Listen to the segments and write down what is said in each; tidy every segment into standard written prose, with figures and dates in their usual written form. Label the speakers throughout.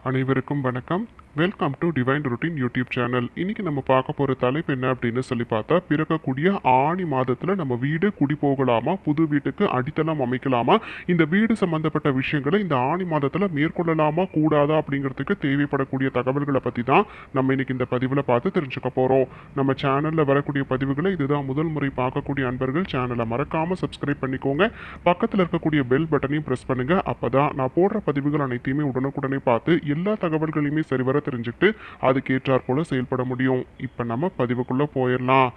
Speaker 1: அனைவருக்கும் வணக்கம். Welcome to divine routine YouTube channel. இன்னைக்கு நம்ம பார்க்க போகிற தலைப்பு என்ன அப்படின்னு சொல்லி பார்த்தா, பிறக்கக்கூடிய ஆணி மாதத்தில் நம்ம வீடு குடி போகலாமா, புது வீட்டுக்கு அடித்தளம் அமைக்கலாமா, இந்த வீடு சம்பந்தப்பட்ட விஷயங்களை இந்த ஆணி மாதத்தில் மேற்கொள்ளலாமா கூடாதா அப்படிங்கிறதுக்கு தேவைப்படக்கூடிய தகவல்களை பற்றி தான் நம்ம இன்னைக்கு இந்த பதிவில் பார்த்து தெரிஞ்சுக்க போகிறோம். நம்ம சேனலில் வரக்கூடிய பதிவுகளை இதுதான் முதல் முறை பார்க்கக்கூடிய அன்பர்கள் சேனலை மறக்காமல் சப்ஸ்கிரைப் பண்ணிக்கோங்க. பக்கத்தில் இருக்கக்கூடிய பெல் பட்டனையும் ப்ரெஸ் பண்ணுங்கள். அப்போ தான் நான் போடுற பதிவுகள் அனைத்தையுமே உடனுக்குடனே பார்த்து எல்லா தகவல்களையுமே சரிவர தெரிஞ்சுக்கிட்டு அதுக்கேற்றாற் போல செயல்பட முடியும். இப்ப நம்ம பதிவுக்குள்ள போயிடலாம்.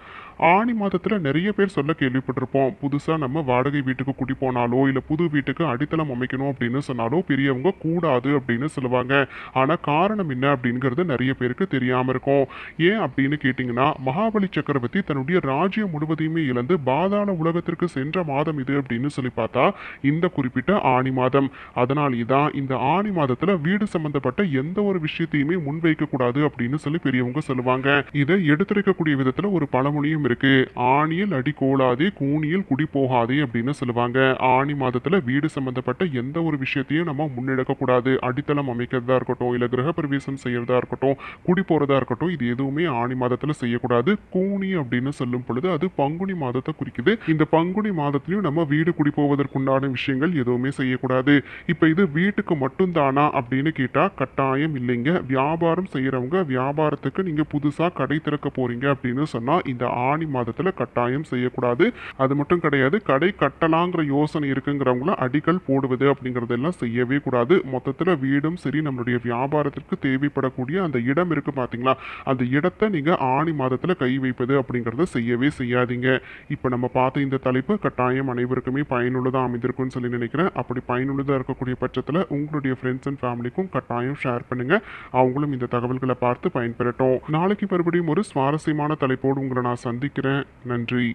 Speaker 1: ஆணி மாதத்துல நிறைய பேர் சொல்ல கேள்விப்பட்டிருப்போம், புதுசா நம்ம வாடகை வீட்டுக்கு குடி போனாலோ இல்ல புது வீட்டுக்கு அடித்தளம் அமைக்கணும் அப்படின்னு சொன்னாலோ பெரியவங்க கூடாது அப்படின்னு சொல்லுவாங்க. ஆனா காரணம் என்ன அப்படிங்கிறது நிறைய பேருக்கு தெரியாம இருக்கும். ஏன் அப்படின்னு கேட்டீங்கன்னா, மகாபலி சக்கரவர்த்தி தன்னுடைய ராஜ்யம் முழுவதையுமே இழந்து பாதாள உலகத்திற்கு சென்ற மாதம் இது அப்படின்னு சொல்லி பார்த்தா இந்த குறிப்பிட்ட ஆணி மாதம். அதனால தான் இந்த ஆணி மாதத்துல வீடு சம்பந்தப்பட்ட எந்த ஒரு விஷயத்தையுமே முன்வைக்க கூடாது அப்படின்னு சொல்லி பெரியவங்க சொல்லுவாங்க. இதை எடுத்துரைக்கக்கூடிய விதத்துல ஒரு பழமொழியும் இருக்கு. ஆணியில் அடி கோலாதே, கூனியில் குடி போகாதே அப்படின்னு சொல்லுவாங்க. ஆணி மாதத்துல வீடு சம்பந்தப்பட்ட எந்த ஒரு விஷயத்தையும் நம்ம முன்னெடுக்க கூடாது. அடித்தளம் அமைக்கிறதா இருக்கட்டும், இல்ல கிரகப்பிரவேசம் செய்யறதா இருக்கட்டும், குடி போறதா இருக்கட்டும், இது எதுவுமே ஆணி மாதத்துல செய்யக்கூடாது. கூனி அப்படின்னு சொல்லும் பொழுது அது பங்குனி மாதத்தை குறிக்குது. இந்த பங்குனி மாதத்திலையும் நம்ம வீடு குடி போவதற்குண்டான விஷயங்கள் எதுவுமே செய்யக்கூடாது. இப்ப இது வீட்டுக்கு மட்டும் தானா அப்படின்னு கேட்டா கட்டாயம் இல்லைங்க. வியாபாரம் செய்யறவங்க வியாபாரத்துக்கு நீங்க புதுசா கடை திறக்க போறீங்க அப்படின்னு சொன்னா இந்த ஆணி மாதத்துல கட்டாயம் செய்யக்கூடாது. அது மட்டும் கிடையாது, கடை கட்டலாங்கிற யோசனை இருக்குங்கிறவங்கள அடிக்கல் போடுவது அப்படிங்கறதெல்லாம் செய்யவே கூடாது. மொத்தத்துல வீடும் சரி, நம்மளுடைய வியாபாரத்திற்கு தேவைப்படக்கூடிய அந்த இடம் இருக்கு பாத்தீங்களா, அந்த இடத்தை நீங்க ஆணி மாதத்துல கை வைப்பது அப்படிங்கறத செய்யவே செய்யாதீங்க. இப்ப நம்ம பார்த்த இந்த தலைப்பு கட்டாயம் அனைவருக்குமே பயனுள்ளதா அமைந்திருக்கும்னு சொல்லி நினைக்கிறேன். அப்படி பயனுள்ளதா இருக்கக்கூடிய பட்சத்துல உங்களுடைய ஃப்ரெண்ட்ஸ் அண்ட் ஃபேமிலிக்கும் கட்டாயம் ஷேர் பண்ணுங்க. அவங்களும் இந்த தகவல்களை பார்த்து பயன்பெறட்டும். நாளைக்கு மறுபடியும் ஒரு சுவாரஸ்யமான தலைப்போடு உங்களை நான் சந்திக்கிறேன். நன்றி.